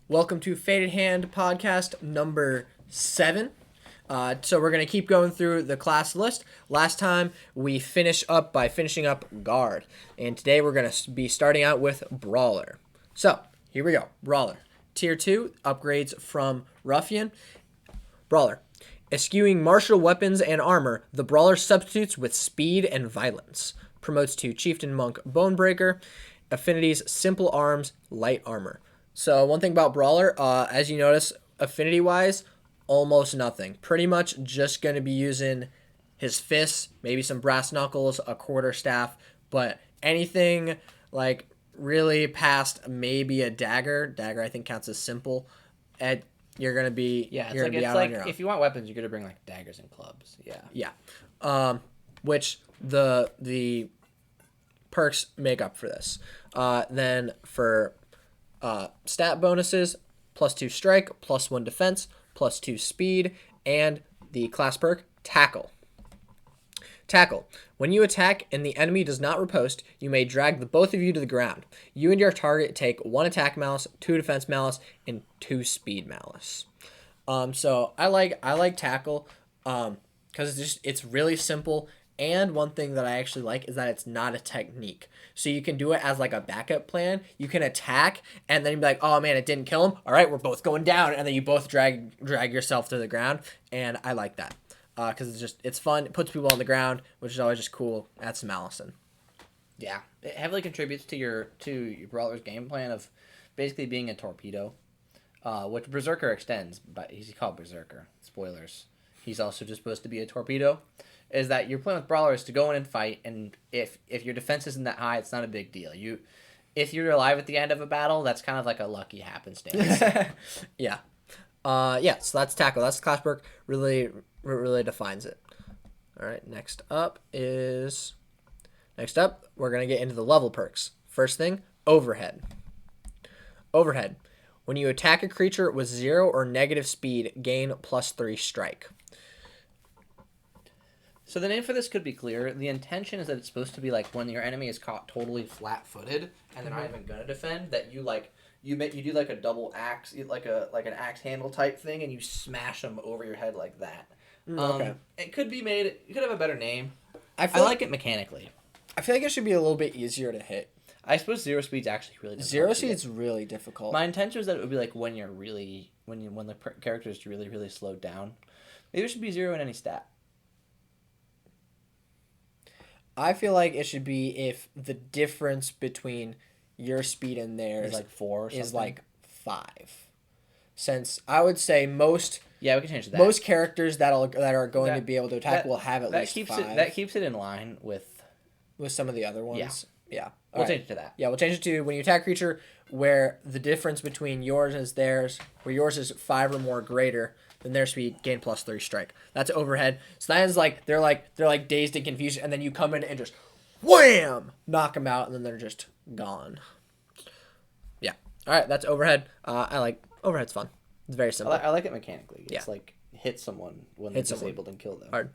Welcome to Faded Hand podcast number 7. So we're going to keep going through the class list. Last time we finished up by finishing up Guard. And today we're going to be starting out with Brawler. So here we go. Brawler. Tier 2 upgrades from Ruffian. Brawler. Eschewing martial weapons and armor, the Brawler substitutes with speed and violence. Promotes to Chieftain Monk Bonebreaker. Affinities Simple Arms, Light Armor. So one thing about Brawler, as you notice, affinity-wise, almost nothing. Pretty much just going to be using his fists, maybe some brass knuckles, a quarterstaff, but anything like really past maybe a dagger. Dagger I think counts as simple. You're gonna be it's like if you want weapons, you're gonna bring like daggers and clubs. Yeah. Which the perks make up for this. Then for stat bonuses, +2 strike, +1 defense, +2 speed, and the class perk, Tackle. Tackle. When you attack and the enemy does not riposte, you may drag the both of you to the ground. You and your target take 1 attack malice, 2 defense malice, and 2 speed malice. So I like Tackle because it's really simple. And one thing that I actually like is that it's not a technique. So you can do it as like a backup plan. You can attack and then be like, oh man, it didn't kill him. All right, we're both going down. And then you both drag yourself to the ground. And I like that because it's fun. It puts people on the ground, which is always just cool. Adds some Allison. Yeah, it heavily contributes to your Brawler's game plan of basically being a torpedo, which Berserker extends, but he's called Berserker. Spoilers. He's also just supposed to be a torpedo. Is that your plan with Brawler is to go in and fight, and if your defense isn't that high, it's not a big deal. If you're alive at the end of a battle, that's kind of like a lucky happenstance. Yeah. So that's Tackle. That's the class perk. Really defines it. All right, next up, we're going to get into the level perks. First thing, Overhead. Overhead. When you attack a creature with 0 or negative speed, gain +3 strike. So the name for this could be clear. The intention is that it's supposed to be like when your enemy is caught totally flat-footed and they're not even gonna defend. That you do like a double axe, like an axe handle type thing, and you smash them over your head like that. Okay. It could be made. It could have a better name. I feel like it mechanically. I feel like it should be a little bit easier to hit. I suppose 0 speed's actually really difficult. 0 speed's really difficult. My intention was that it would be like when the character is really really slowed down. Maybe it should be 0 in any stat. I feel like it should be if the difference between your speed and theirs is like 4 or something. Is like 5. Since I would say most we can change that. Most characters that are going to be able to attack will have at least 5. That keeps it in line with some of the other ones. Yeah. We'll change it to that. Yeah, we'll change it to when you attack a creature where the difference between yours and theirs, where yours is 5 or more greater than their speed, gain +3 strike. That's Overhead. So that is like they're like dazed and confused, and then you come in and just wham, knock them out, and then they're just gone. Yeah. All right, that's Overhead. I like Overhead's fun. It's very simple. I like it mechanically. It's like hit someone when they're disabled and kill them. Hard.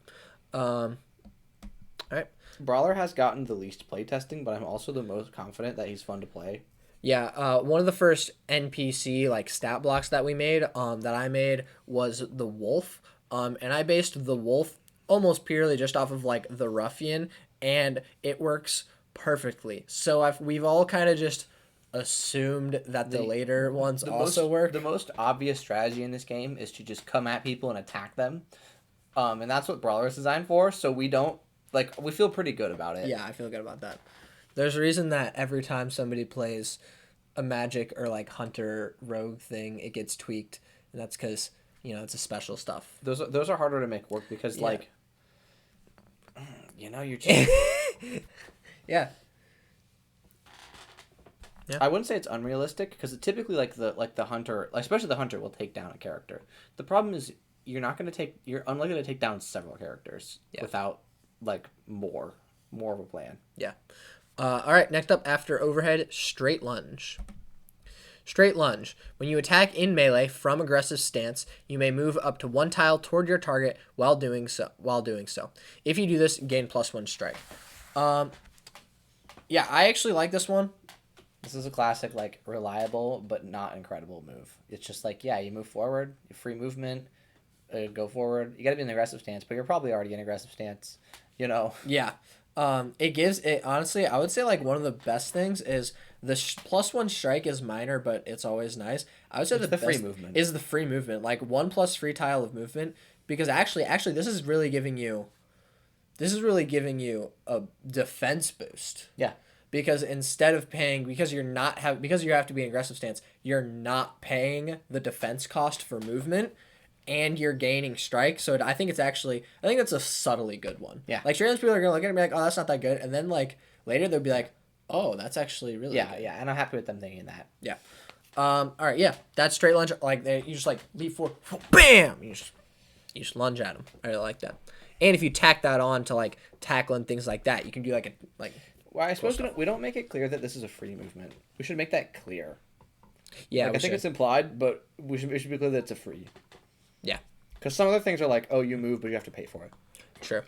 All right. Brawler has gotten the least playtesting, but I'm also the most confident that he's fun to play. Yeah, one of the first NPC like stat blocks that we made, that I made, was the Wolf, and I based the Wolf almost purely just off of like the Ruffian, and it works perfectly. So we've all kind of just assumed that the later ones also work. The most obvious strategy in this game is to just come at people and attack them, and that's what Brawler is designed for. So we feel pretty good about it. Yeah, I feel good about that. There's a reason that every time somebody plays a magic or like hunter rogue thing, it gets tweaked, and that's because it's a special stuff. Those are harder to make work because you're just yeah. I wouldn't say it's unrealistic because typically the hunter, especially the hunter, will take down a character. The problem is you're unlikely to take down several characters without like more of a plan. Yeah. All right, next up after Overhead, Straight Lunge. Straight Lunge. When you attack in melee from aggressive stance, you may move up to 1 tile toward your target while doing so. If you do this, gain +1 strike. Yeah, I actually like this one. This is a classic, like, reliable but not incredible move. It's just like, yeah, you move forward, you free movement, go forward. You got to be in the aggressive stance, but you're probably already in aggressive stance, you know. Yeah. It gives it honestly. I would say like one of the best things is the +1 strike is minor, but it's always nice. I would say It's the free best movement. is the free movement, like 1+ free tile of movement. Because actually, this is really giving you, a defense boost. Yeah. Because instead of paying, because you have to be in aggressive stance, you're not paying the defense cost for movement, and you're gaining strike. So I think that's a subtly good one. Yeah. Like straight people are gonna look at it and be like, oh, that's not that good, and then like later they'll be like, oh, that's actually really good. Yeah, and I'm happy with them thinking that. Yeah. All right. Yeah. That straight lunge, like you just like leap forward, bam. You just lunge at them. I really like that. And if you tack that on to like tackling things like that, you can do like. Well, I suppose we don't make it clear that this is a free movement. We should make that clear. Yeah. Like, I think it's implied, but we should be clear that it's a free. Yeah. Because some other things are like, oh, you move, but you have to pay for it. True.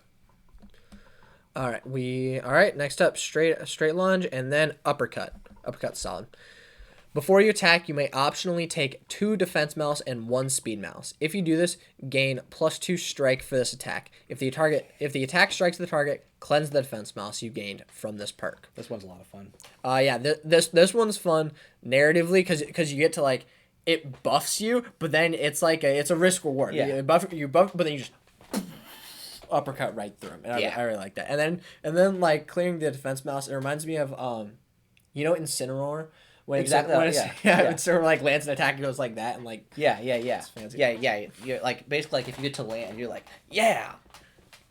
All right. Next up, straight lunge and then uppercut. Uppercut solid. Before you attack, you may optionally take 2 defense mouse and 1 speed mouse. If you do this, gain +2 strike for this attack. If the attack strikes the target, cleanse the defense mouse you gained from this perk. This one's a lot of fun. Yeah, this one's fun narratively because you get to like it buffs you, but then it's like it's a risk reward. Yeah. You buff, but then you just uppercut right through him. And I really like that. And then like clearing the defense mouse, it reminds me of Incineroar. Exactly. It sort of like lands an attack and goes like that and like Yeah. You're like basically like if you get to land, you're like, yeah.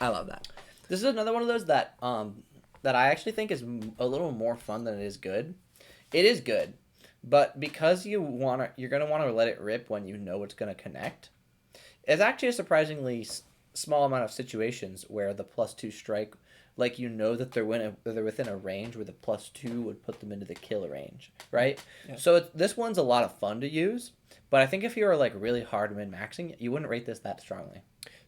I love that. This is another one of those that that I actually think is a little more fun than it is good. It is good, but because you're gonna want to let it rip when you know it's gonna connect. It's actually a surprisingly small amount of situations where the +2 strike, like that they're within a range where the +2 would put them into the kill range, right? Yeah. So this one's a lot of fun to use, but I think if you were like really hard min-maxing, you wouldn't rate this that strongly.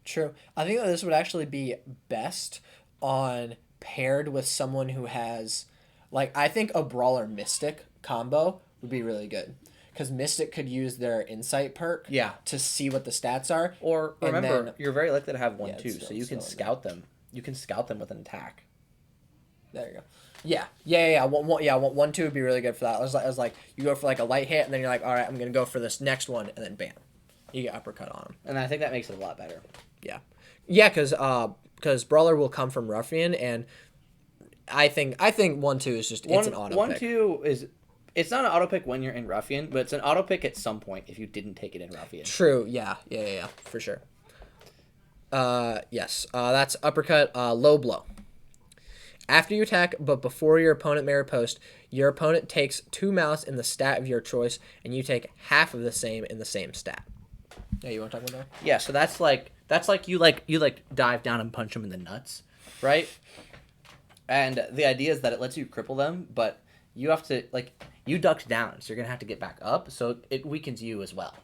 True. I think that this would actually be best on paired with someone who has, like, I think a Brawler Mystic combo would be really good. Because Mystic could use their Insight perk to see what the stats are. Or remember, you're very likely to have 1 too, so you can scout them. You can scout them with an attack. There you go. Yeah. 1-2 would be really good for that. I was like, you go for like a light hit, and then you're like, all right, I'm gonna go for this next one, and then bam, you get uppercut on him. And I think that makes it a lot better. Yeah, because Brawler will come from Ruffian, and I think 1-2 is just it's an auto pick. 1-2 is. It's not an auto pick when you're in Ruffian, but it's an auto pick at some point if you didn't take it in Ruffian. True. Yeah. For sure. Yes. That's uppercut. Low blow. After you attack, but before your opponent may riposte, your opponent takes 2 mouse in the stat of your choice, and you take half of the same in the same stat. Yeah, you want to talk about that? Yeah. So that's like you dive down and punch them in the nuts, right? And the idea is that it lets you cripple them, but you have to you ducked down, so you're gonna have to get back up, so it weakens you as well.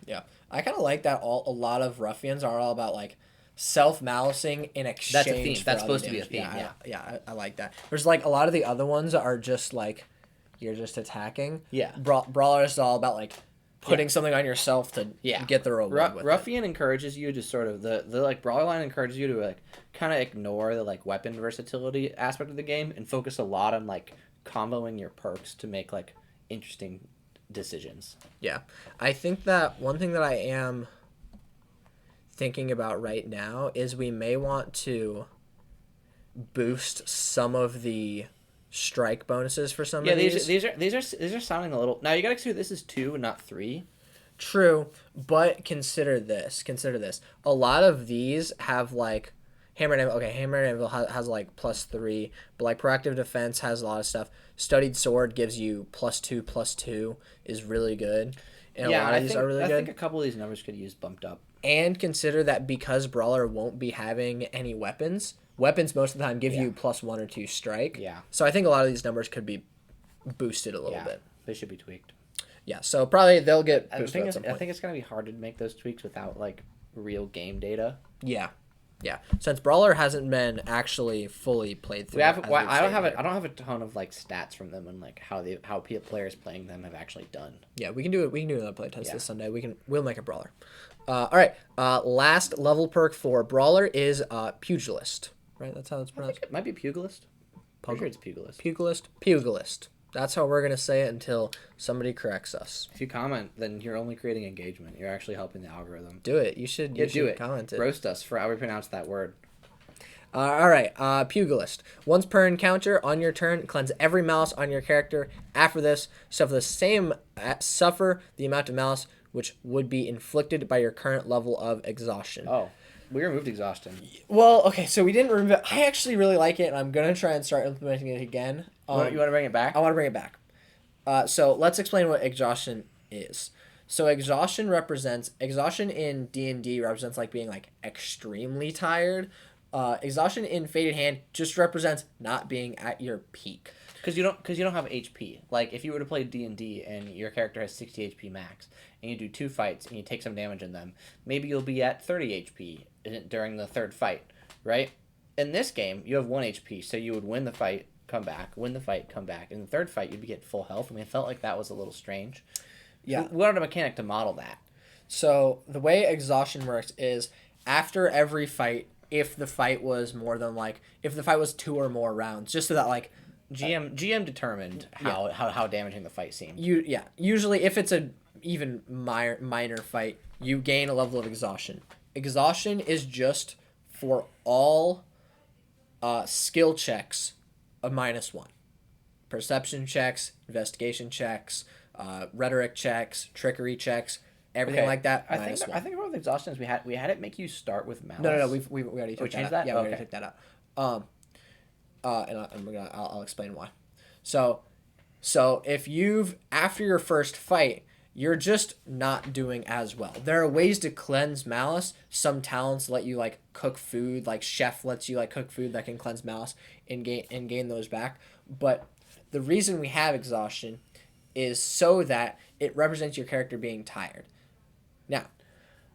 Yeah, I kind of like that. A lot of Ruffians are all about like self-malicing in exchange. That's a theme. That's supposed damage. To be a theme. Yeah. I like that. There's like a lot of the other ones are just like you're just attacking. Yeah. Brawler is all about like putting something on yourself to get the reward. Ruffian encourages you to sort of the like Brawler line encourages you to like kind of ignore the like weapon versatility aspect of the game and focus a lot on like comboing your perks to make like interesting decisions. Yeah. I think that one thing that I am thinking about right now is we may want to boost some of the strike bonuses for some of these. These are sounding a little. Now you gotta consider this is 2 and not 3. True, but consider this. A lot of these have like Hammer and Anvil. Okay, Hammer and Anvil has like +3, but like Proactive Defense has a lot of stuff. Studied Sword gives you +2 is really good. And a lot of these are really good. I think a couple of these numbers could use bumped up. And consider that because Brawler won't be having any weapons most of the time give you +1 or 2 strike. Yeah. So I think a lot of these numbers could be boosted a little bit. They should be tweaked. Yeah, so probably they'll get boosted at some point. I think it's going to be hard to make those tweaks without like real game data. Yeah. Yeah, since Brawler hasn't been actually fully played through. We have. as Well, we've I don't stated have here. a. I don't have a ton of like stats from them and like how players playing them have actually done. Yeah, we can do it. We can do another playtest Yeah. this Sunday. We'll make a Brawler. All right. Last level perk for Brawler is Pugilist. Right, that's how it's I pronounced. think it might be Pugilist. I'm sure it's Pugilist. Pugilist. That's how we're gonna say it until somebody corrects us. If you comment, then you're only creating engagement. You're actually helping the algorithm. Do it. You should. Yeah, You do should it. comment it. Roast us for how we pronounce that word. All right, Pugilist. Once per encounter on your turn, cleanse every malice on your character. After this, suffer the amount of malice which would be inflicted by your current level of exhaustion. Oh, we removed exhaustion. Well, okay, so we didn't remove it. I actually really like it, and I'm gonna try and start implementing it again. You want to bring it back? I want to bring it back. So let's explain what exhaustion is. So exhaustion in D&D represents like being like extremely tired. Exhaustion in Faded Hand just represents not being at your peak. Because you don't have HP. Like if you were to play D&D and your character has 60 HP max, and you do 2 fights and you take some damage in them, maybe you'll be at 30 HP during the third fight, right? In this game, you have 1 HP, so you would win the fight, come back, win the fight, come back. In the third fight, you'd be at full health. I mean, it felt like that was a little strange. Yeah. We wanted a mechanic to model that. So the way exhaustion works is after every fight, if the fight was 2 or more rounds, just so that like GM determined how damaging the fight seemed. Usually if it's a even minor fight, you gain a level of exhaustion. Exhaustion is just for all skill checks a -1. Perception checks, investigation checks, rhetoric checks, trickery checks, everything like that. I think about the exhaustion is we had it make you start with malice. No. We already took changed that out. that? Yeah, we Okay. already took that out. I'll explain why. So if after your first fight, you're just not doing as well. There are ways to cleanse malice. Some talents let you like cook food, like Chef lets you like cook food that can cleanse malice and gain those back. But the reason we have exhaustion is so that it represents your character being tired. Now,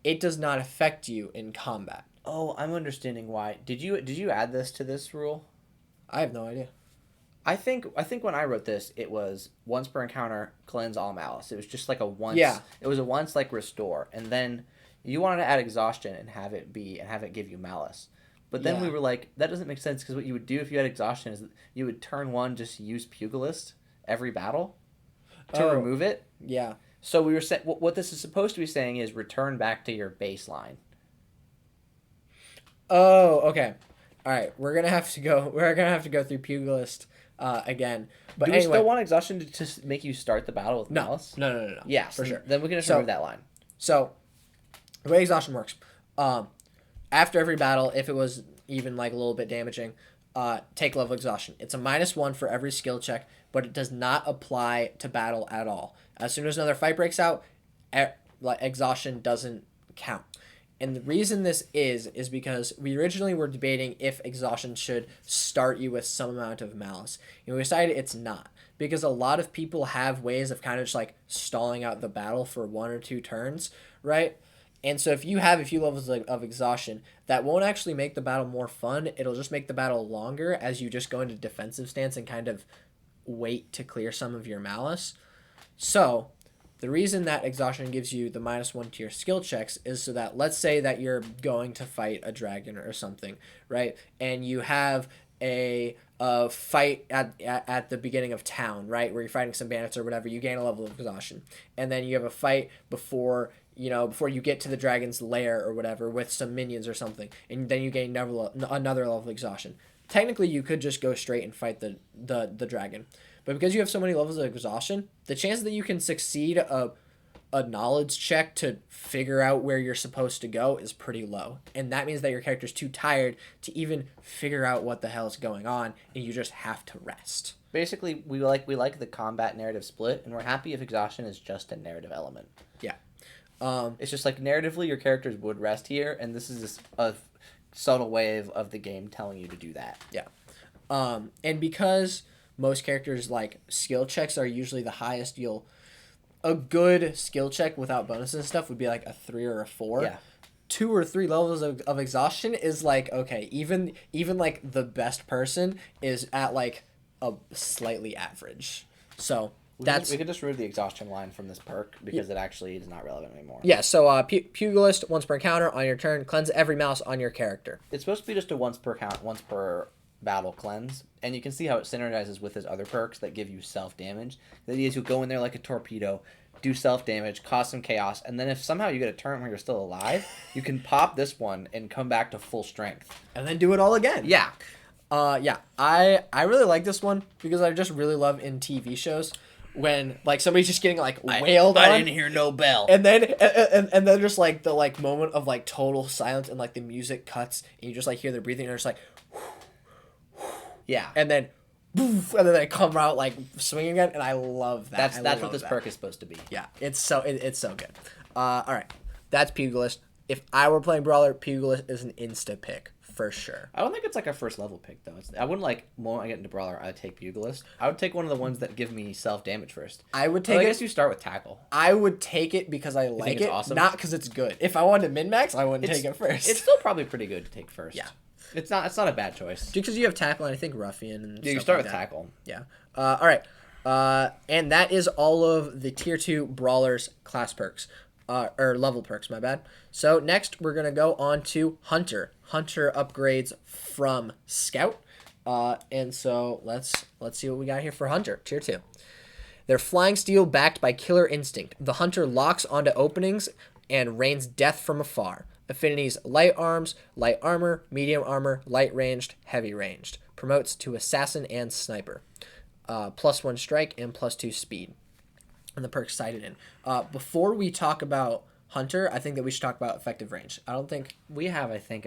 it does not affect you in combat. Oh, I'm understanding why. Did you add this to this rule? I have no idea. I think when I wrote this, it was once per encounter, cleanse all malice. It was just like a once. Yeah. It was a once like restore, and then you wanted to add exhaustion and have it give you malice. But then we were like, that doesn't make sense because what you would do if you had exhaustion is you would turn 1 just use Pugilist every battle to remove it. Yeah. So we were saying what this is supposed to be saying is return back to your baseline. Oh, okay. All right, we're gonna have to go through Pugilist again. But Do we anyway, still want exhaustion to make you start the battle with malice? No. Yeah, for sure. Then we can just remove that line. So, the way exhaustion works, after every battle, if it was even like a little bit damaging, take level exhaustion. It's a -1 for every skill check, but it does not apply to battle at all. As soon as another fight breaks out, exhaustion doesn't count. And the reason this is because we originally were debating if exhaustion should start you with some amount of malice. And we decided it's not. Because a lot of people have ways of kind of just like stalling out the battle for 1 or 2 turns, right? And so if you have a few levels of exhaustion, that won't actually make the battle more fun. It'll just make the battle longer as you just go into defensive stance and kind of wait to clear some of your malice. So the reason that exhaustion gives you the -1 to your skill checks is so that, let's say that you're going to fight a dragon or something, right? And you have a fight at the beginning of town, right? Where you're fighting some bandits or whatever, you gain a level of exhaustion. And then you have a fight before you get to the dragon's lair or whatever with some minions or something. And then you gain another level of exhaustion. Technically, you could just go straight and fight the dragon. But because you have so many levels of exhaustion, the chance that you can succeed a knowledge check to figure out where you're supposed to go is pretty low. And that means that your character's too tired to even figure out what the hell is going on, and you just have to rest. Basically, we like the combat narrative split, and we're happy if exhaustion is just a narrative element. Yeah. It's just like narratively your characters would rest here, and this is just a subtle way of the game telling you to do that. Yeah. And because most characters like skill checks are usually the highest, a good skill check without bonuses and stuff would be like a 3 or a 4. Yeah. 2 or 3 levels of exhaustion is like, okay, even like the best person is at like a slightly average. So we could just remove the exhaustion line from this perk because it actually is not relevant anymore. yeah. So Pugilist, once per encounter on your turn, cleanse every mouse on your character. It's supposed to be just a once per battle cleanse, and you can see how it synergizes with his other perks that give you self damage. The idea is you go in there like a torpedo, do self damage, cause some chaos, and then if somehow you get a turn where you're still alive, you can pop this one and come back to full strength, and then do it all again. Yeah. Yeah. I really like this one because I just really love in TV shows when like somebody's just getting like wailed on. I didn't hear no bell. And then and then just like the like moment of like total silence and like the music cuts and you just like hear their breathing and they're just like yeah. And then and then they come out like swinging again and I love that. That's what this perk is supposed to be. Yeah. It's so good. All right. That's Pugilist. If I were playing Brawler, Pugilist is an insta pick. For sure. I don't think it's like a first level pick though. I wouldn't like when I get into Brawler, I'd take Pugilist. I would take one of the ones that give me self damage first. I would take I guess you start with Tackle. I would take it because I like it, awesome? not because it's good. If I wanted to min max, I wouldn't take it first. It's still probably pretty good to take first. Yeah. It's not a bad choice. Because you have Tackle and I think Ruffian and Yeah, you stuff start like with that. Tackle. Yeah. All right. And that is all of the tier 2 Brawlers class perks. Or level perks, my bad. So next we're gonna go on to Hunter. Hunter upgrades from Scout. And so let's see what we got here for Hunter, tier 2. They're flying steel backed by killer instinct. The Hunter locks onto openings and rains death from afar. Affinities light arms, light armor, medium armor, light ranged, heavy ranged. Promotes to assassin and sniper. +1 strike and +2 speed. And the perks cited in. Before we talk about Hunter, I think that we should talk about effective range. I don't think we have. I think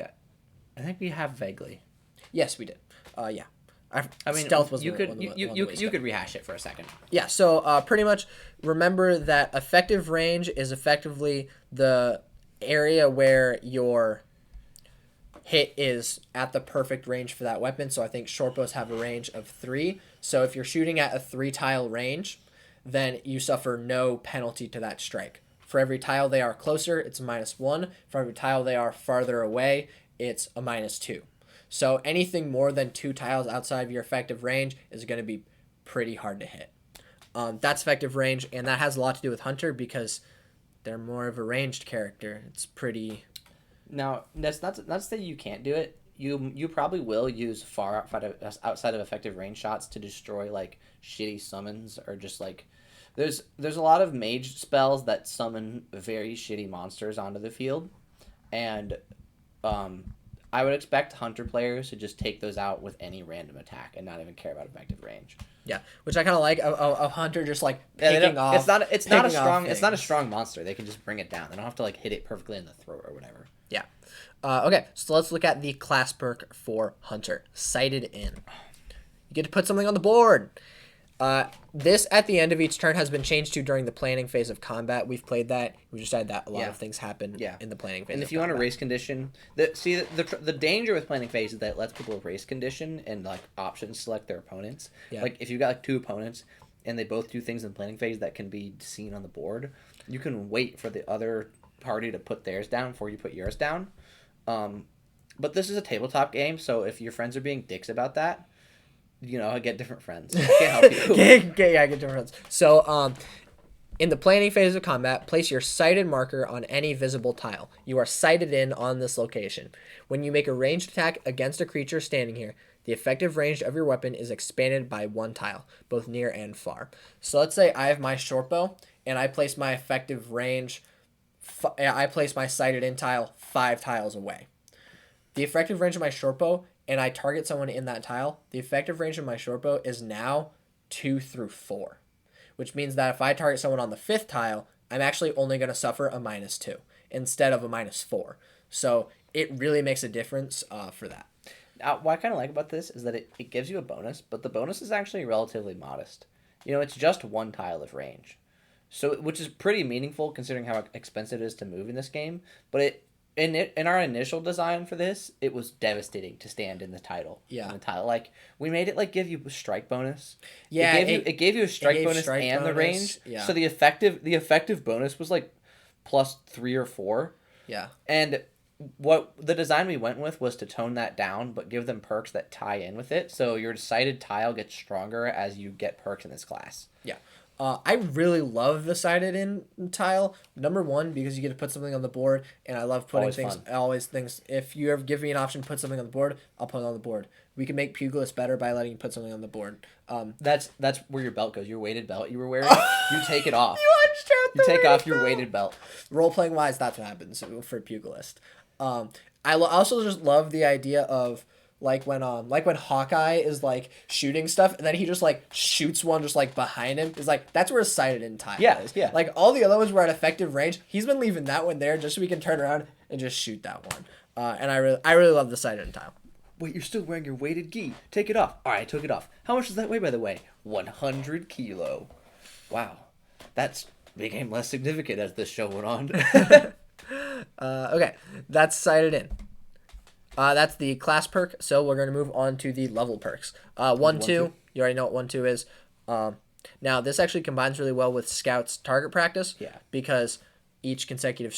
we have vaguely. Yes, we did. Yeah. I mean, stealth was you could you could rehash it for a second. Yeah. So pretty much remember that effective range is effectively the area where your hit is at the perfect range for that weapon. So I think short bows have a range of 3. So if you're shooting at a 3 tile range, then you suffer no penalty to that strike. For every tile they are closer, it's a -1. For every tile they are farther away, it's a -2. So anything more than 2 tiles outside of your effective range is going to be pretty hard to hit. That's effective range, and that has a lot to do with Hunter because they're more of a ranged character. It's pretty... Now, that's not to say you can't do it. You probably will use far outside of effective range shots to destroy like shitty summons or just like there's a lot of mage spells that summon very shitty monsters onto the field, and I would expect Hunter players to just take those out with any random attack and not even care about effective range. Yeah, which I kind of like a Hunter just like picking off. It's not a strong monster. They can just bring it down. They don't have to like hit it perfectly in the throat or whatever. Yeah. Okay, so let's look at the class perk for Hunter. Sighted in. You get to put something on the board. This at the end of each turn has been changed to during the planning phase of combat. We've played that. We just said that a lot of things happen in the planning phase. And if you want to race condition, the danger with planning phase is that it lets people race condition and like option select their opponents. Yeah. Like if you've got like 2 opponents and they both do things in planning phase that can be seen on the board, you can wait for the other party to put theirs down before you put yours down. But this is a tabletop game, so if your friends are being dicks about that, get different friends. I can't help you. Yeah, get different friends. So, in the planning phase of combat, place your sighted marker on any visible tile. You are sighted in on this location. When you make a ranged attack against a creature standing here, the effective range of your weapon is expanded by 1 tile, both near and far. So let's say I have my short bow, and I place my effective range... I place my sighted in tile 5 tiles away. The effective range of my short bow, and I target someone in that tile, the effective range of my short bow is now 2 through 4. Which means that if I target someone on the 5th tile, I'm actually only going to suffer a -2 instead of a -4. So it really makes a difference for that. What I kind of like about this is that it gives you a bonus, but the bonus is actually relatively modest. It's just 1 tile of range. So, which is pretty meaningful considering how expensive it is to move in this game. But in our initial design for this, it was devastating to stand in the title. Yeah. In the title, like we made it like give you a strike bonus. Yeah. It gave you a strike bonus and the range. Yeah. So the effective bonus was like +3 or 4. Yeah. And what the design we went with was to tone that down, but give them perks that tie in with it. So your decided tile gets stronger as you get perks in this class. Yeah. I really love the sided in tile. Number one, because you get to put something on the board, and I love putting Always things. fun. Always things. If you ever give me an option to put something on the board, I'll put it on the board. We can make Pugilist better by letting you put something on the board. That's where your belt goes. Your weighted belt you were wearing. You take it off. You You take off your weighted belt. Role playing wise, that's what happens for Pugilist. Also just love the idea of like when Hawkeye is like shooting stuff and then he just like shoots one just like behind him. It's like that's where sighted in time is. Yeah. Like all the other ones were at effective range. He's been leaving that one there just so we can turn around and just shoot that one. And I really love the sighted in time. Wait, you're still wearing your weighted gi. Take it off. All right, I took it off. How much does that weigh, by the way? 100 kilo. Wow. That's became less significant as this show went on. Okay, that's sighted in. That's the class perk. So we're gonna move on to the level perks. 1-2. You already know what 1-2 is. Now this actually combines really well with Scout's target practice. Yeah. Because each consecutive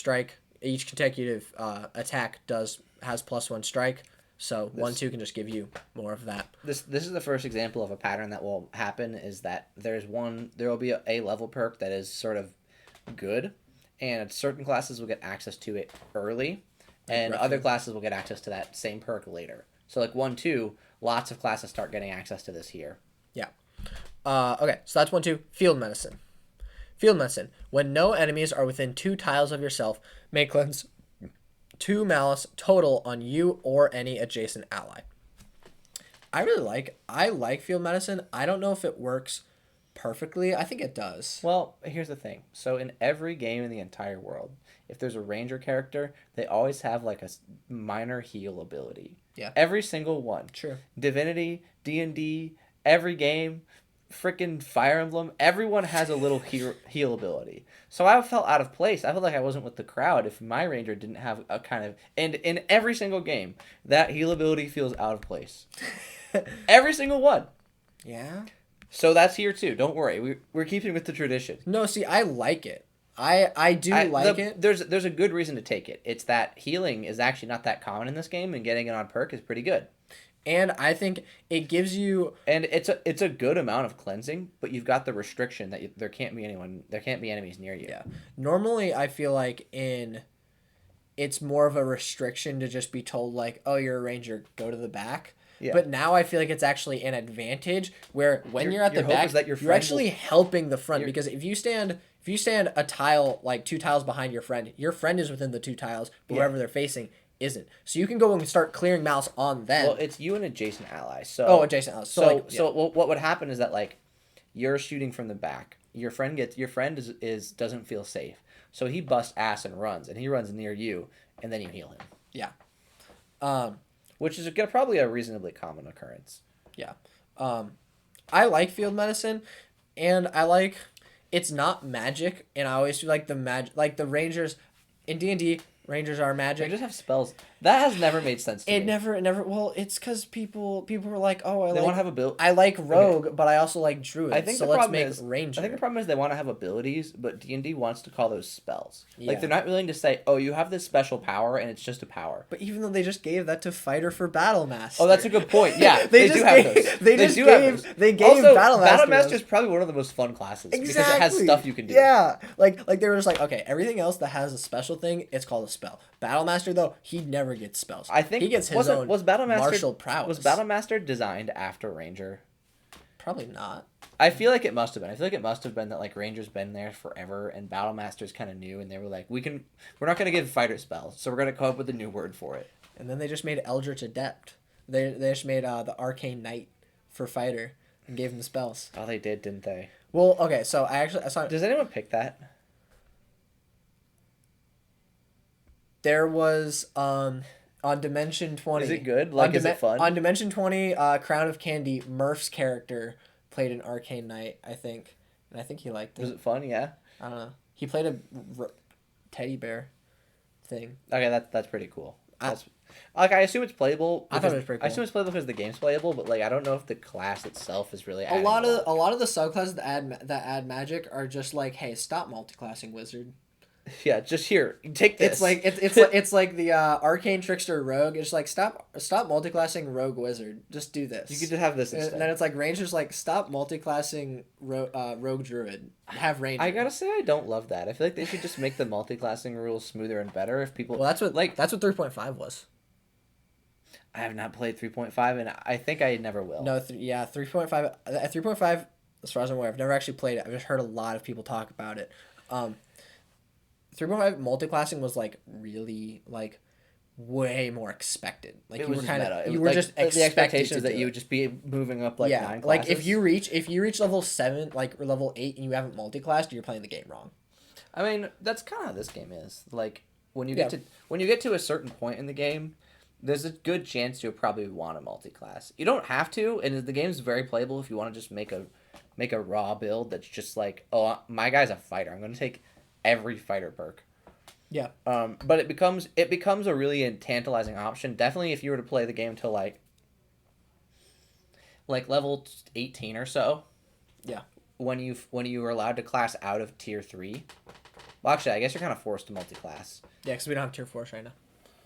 attack has +1 strike. So 1-2 can just give you more of that. This is the first example of a pattern that will happen. Is that there will be a level perk that is sort of good, and certain classes will get access to it early, and other classes will get access to that same perk later. So like 1-2, lots of classes start getting access to this here. Yeah. Okay, so that's 1-2. Field medicine. Field medicine. When no enemies are within 2 tiles of yourself, may cleanse 2 malice total on you or any adjacent ally. I like field medicine. I don't know if it works perfectly. I think it does. Well, here's the thing. So in every game in the entire world, if there's a ranger character, they always have like a minor heal ability. Yeah. Every single one. True. Divinity, D&D, every game, freaking Fire Emblem, everyone has a little heal ability. So I felt out of place. I felt like I wasn't with the crowd if my ranger didn't have a kind of... And in every single game, that heal ability feels out of place. Every single one. Yeah. So that's here too. Don't worry. We're keeping with the tradition. No, see, I like it. I do like it. There's a good reason to take it. It's that healing is actually not that common in this game, and getting it on perk is pretty good. And I think it gives you... And it's a good amount of cleansing, but you've got the restriction that there can't be enemies near you. Yeah. Normally, I feel like it's more of a restriction to just be told, like, oh, you're a ranger, go to the back. Yeah. But now I feel like it's actually an advantage where when you're at the back, you're actually helping the front. Because if you stand a tile, like 2 tiles behind your friend is within the 2 tiles, but wherever they're facing isn't. So you can go and start clearing malice on them. Well, it's you and adjacent allies. So adjacent allies. What would happen is that like you're shooting from the back. Your friend doesn't feel safe. So he busts ass and he runs near you, and then you heal him. Yeah. Which is probably a reasonably common occurrence. Yeah. I like field medicine, and I like it's not magic, and I always feel like the Rangers in D&D. Rangers are magic. Rangers have spells. That has never made sense to me. It never. Well, it's because people were like, oh, they want to have abilities. I like rogue, but I also like druid. I think so let's make ranger. I think the problem is they want to have abilities, but D&D wants to call those spells. Yeah. Like they're not willing to say, oh, you have this special power, and it's just a power. But even though they just gave that to fighter for battle master. Oh, that's a good point. Yeah, they do have those. They gave also, battle master. Battle master is probably one of the most fun classes because it has stuff you can do. Yeah, like they were just like, okay, everything else that has a special thing, it's called a spell. Battle master though, he never gets spells. I think he gets his own martial prowess. Was Battle Master designed after Ranger? Probably not. I feel like it must have been. I feel like it must have been that like Ranger's been there forever and Battle Master's kind of new, and they were like, we're not gonna give fighter spells, so we're gonna come up with a new word for it. And then they just made Eldritch Adept. They just made the Arcane Knight for fighter and gave him the spells. Oh, they did, didn't they? Well, okay, so I saw. Does anyone pick that? There was on Dimension 20. Is it good? Like, is it fun? On Dimension 20, Crown of Candy, Murph's character played an Arcane Knight, I think. And I think he liked it. Was it fun? Yeah. I don't know. He played a teddy bear thing. Okay, that's pretty cool. I assume it's playable. I thought it was pretty cool. I assume it's playable because the game's playable, but like I don't know if the class itself is really a lot of the subclasses that add magic are just like, hey, stop multiclassing, wizard. Yeah, just here. Take this. It's like the arcane trickster rogue. It's like stop multiclassing rogue wizard. Just do this. You could just have this instead. And then it's like ranger's like stop multiclassing rogue druid. Have ranger. I gotta say I don't love that. I feel like they should just make the multi-classing rules smoother and better if people. Well, that's what 3.5 was. I have not played 3.5, and I think I never will. No, 3.5. At 3.5, as far as I'm aware, I've never actually played it. I've just heard a lot of people talk about it. 3.5 multiclassing was like really like way more expected. Like it you was were kind meta. of It you was were like, just the expected expectation to that do you it. would just be moving up like 9 classes. Like if you reach level 7, like or level 8, and you haven't multiclassed, you're playing the game wrong. I mean, that's kind of how this game is. Like when you get to a certain point in the game, there's a good chance you'll probably want a multi-class. You don't have to, and the game's very playable if you want to just make a raw build that's just like, oh, my guy's a fighter. I'm going to take every fighter perk. Yeah. But it becomes a really tantalizing option. Definitely if you were to play the game till like level 18 or so. Yeah. When you were allowed to class out of tier 3. Well, actually, I guess you're kind of forced to multi-class. Yeah, because we don't have tier 4s right now.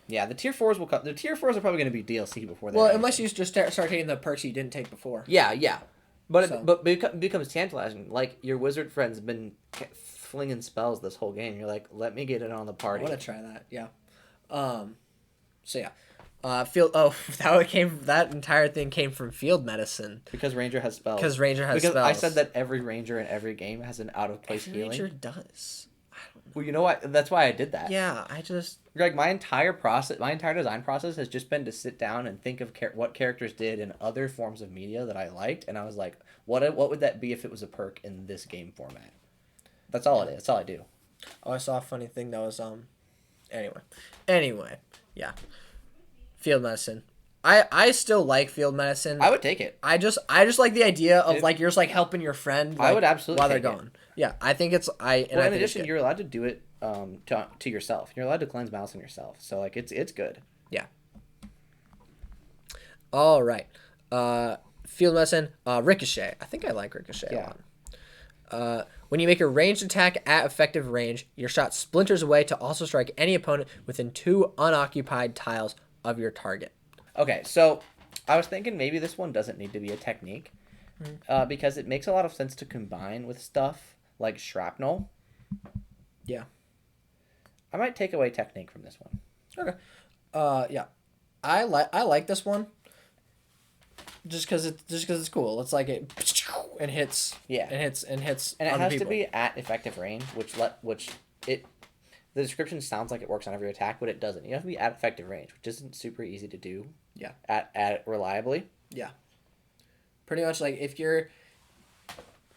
Yeah, the tier 4s will come. The tier 4s are probably going to be DLC before that. Well, unless you just start taking the perks you didn't take before. Yeah. But So. it becomes tantalizing. Like, your wizard friends have been flinging spells this whole game. You're like, let me get it on the party. I want to try that, yeah. So, yeah. That entire thing came from field medicine. Because Ranger has spells. Because I said that every Ranger in every game has an out-of-place healing. Ranger does. Well, you know what? That's why I did that. Yeah, I just... Like, my entire design process has just been to sit down and think of what characters did in other forms of media that I liked, and I was like, what would that be if it was a perk in this game format? That's all it is. That's all I do. Oh, I saw a funny thing that was, Anyway, yeah. Field medicine. I still like field medicine. I would take it. I just like the idea of like you're just like helping your friend. Like, I would absolutely while they're take going. it. Yeah, I think it's in addition, you're allowed to do it to yourself. You're allowed to cleanse mouse on yourself. So like it's good. Yeah. All right. Field medicine. Ricochet. I think I like Ricochet a lot. When you make a ranged attack at effective range, your shot splinters away to also strike any opponent within 2 unoccupied tiles of your target. Okay, so I was thinking maybe this one doesn't need to be a technique because it makes a lot of sense to combine with stuff like shrapnel. Yeah. I might take away technique from this one. Okay. Yeah. I like this one. Just because it's cool. It's like it hits. Yeah. It hits and it has to be at effective range, the description sounds like it works on every attack, but it doesn't. You have to be at effective range, which isn't super easy to do. Yeah. At reliably. Yeah. Pretty much like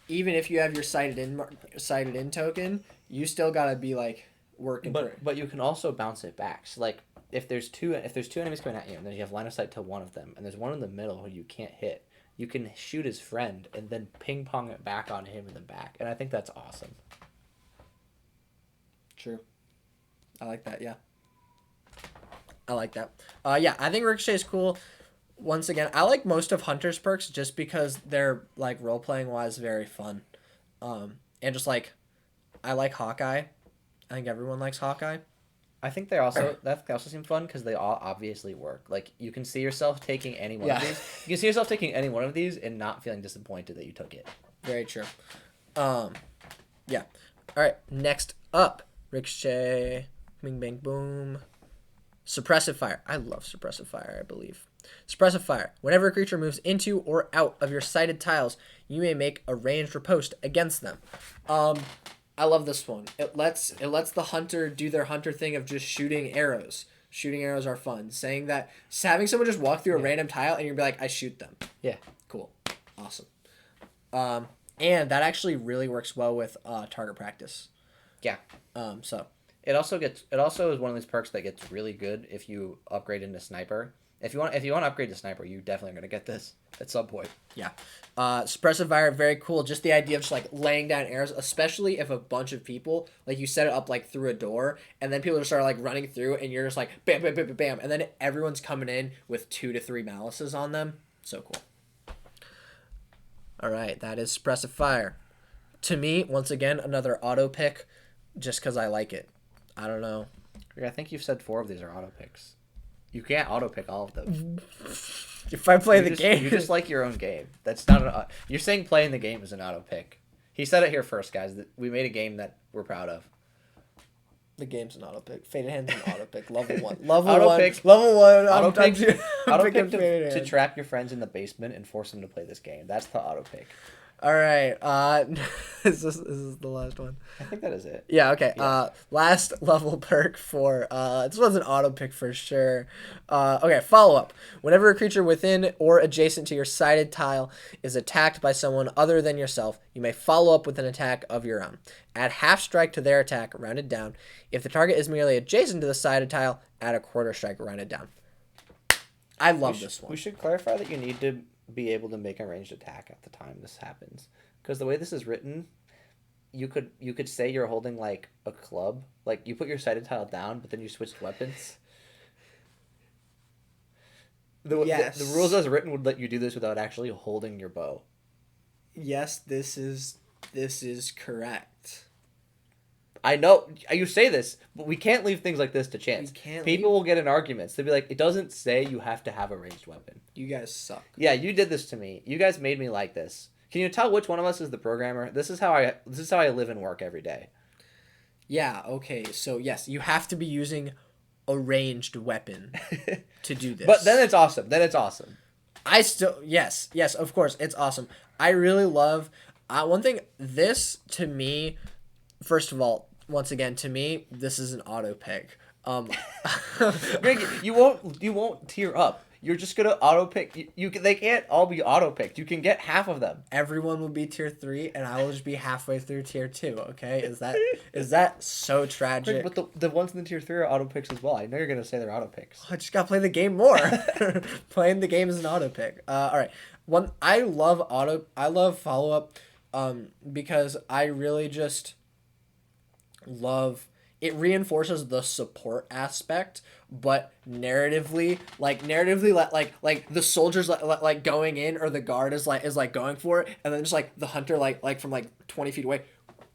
even if you have your sighted in token, you still gotta be like working. But you can also bounce it back. So like if there's two enemies coming at you, and then you have line of sight to one of them, and there's one in the middle who you can't hit, you can shoot his friend and then ping pong it back on him in the back, and I think that's awesome. True. I like that, yeah. I like that. Yeah, I think Ricochet is cool. Once again, I like most of Hunter's perks just because they're, like, role-playing wise very fun. And just, like, I like Hawkeye. I think everyone likes Hawkeye. I think they also seem fun because they all obviously work. Like, you can see yourself taking any one of these. You can see yourself taking any one of these and not feeling disappointed that you took it. Very true. Yeah. All right, next up, Ricochet... Bing, bang, boom. Suppressive Fire. I love Suppressive Fire, I believe. Suppressive Fire. Whenever a creature moves into or out of your sighted tiles, you may make a ranged riposte against them. I love this one. It lets the hunter do their hunter thing of just shooting arrows. Shooting arrows are fun. Saying that, having someone just walk through a random tile and you'll be like, I shoot them. Yeah. Cool. Awesome. And that actually really works well with target practice. Yeah. So... It also is one of these perks that gets really good if you upgrade into sniper. If you want to upgrade to sniper, you definitely are going to get this at some point. Yeah. Suppressive Fire, very cool. Just the idea of just like laying down arrows, especially if a bunch of people, like you set it up like through a door and then people just start like running through and you're just like bam, bam, bam, bam, bam. And then everyone's coming in with 2 to 3 malices on them. So cool. All right. That is Suppressive Fire. To me, once again, another auto pick. just because I like it. I don't know. I think you've said 4 of these are auto picks. You can't auto pick all of them. If I play the game, you just like your own game. That's not an. You're saying playing the game is an auto pick. He said it here first, guys. That we made a game that we're proud of. the game's an auto pick. Faded Hand's an auto pick. Level 1. Level Auto 1. pick. Level 1. Auto pick. Auto picking pick Faded to Hand. trap your friends in the basement and force them to play this game. That's the auto pick. All right. Is this the last one? I think that is it. Yeah, okay. Yeah. Last level perk for this was an auto pick for sure. Okay, follow up. Whenever a creature within or adjacent to your sided tile is attacked by someone other than yourself, you may follow up with an attack of your own. Add half strike to their attack, rounded down. If the target is merely adjacent to the sided tile, add a quarter strike, rounded down. I love this one. We should clarify that you need to be able to make a ranged attack at the time this happens, because the way this is written, you could say you're holding like a club, like you put your sided tile down, but then you switched weapons. Yes. The rules as written would let you do this without actually holding your bow. Yes, this is correct. I know you say this, but we can't leave things like this to chance. We can't People will get in arguments. They'll be like, it doesn't say you have to have a ranged weapon. You guys suck. Yeah, you did this to me. You guys made me like this. Can you tell which one of us is the programmer? This is how I live and work every day. Yeah, okay. So yes, you have to be using a ranged weapon to do this. But then it's awesome. I still yes, of course, it's awesome. I really love one thing. This to me, first of all, once again to me, this is an auto pick. Greg, you won't tier up. You're just gonna auto pick. They can't all be auto picked. You can get half of them. Everyone will be tier 3, and I will just be halfway through tier 2. Okay, is that so tragic? But the ones in the tier 3 are auto picks as well. I know you're gonna say they're auto picks. I just gotta play the game more. Playing the game is an auto pick. All right. I love follow up, because I really just love it. Reinforces the support aspect, but narratively like the soldiers like going in, or the guard is going for it, and then just like the hunter like from like 20 feet away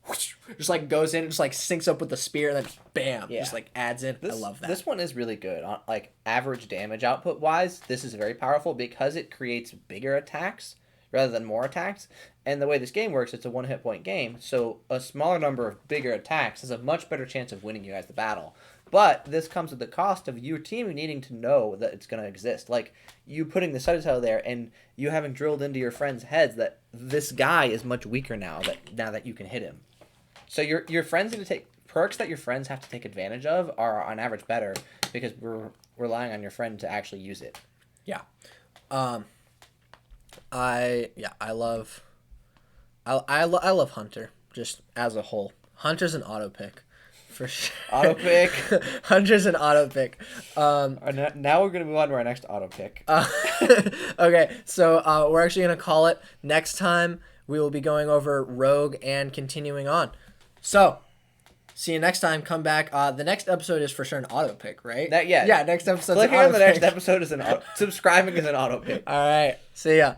whoosh, just like goes in and just like syncs up with the spear, and then bam, just like adds in. I love that. This one is really good. Like average damage output wise, this is very powerful because it creates bigger attacks rather than more attacks. And the way this game works, it's a 1 hit point game, so a smaller number of bigger attacks has a much better chance of winning you guys the battle. But this comes at the cost of your team needing to know that it's going to exist. Like, you putting the sided tile there, and you having drilled into your friends' heads that this guy is much weaker now that you can hit him. So your friends need to take perks that your friends have to take advantage of are on average better because we're relying on your friend to actually use it. Yeah. I love Hunter just as a whole. Hunter's an auto pick for sure. Auto pick. Hunter's an auto pick. Now we're gonna move on to our next auto pick. Okay, so we're actually gonna call it next time. We will be going over Rogue and continuing on. So, see you next time. Come back. The next episode is for sure an auto pick, right? Yeah. Next episode. Click here on the next episode is subscribing is an auto pick. All right. See ya.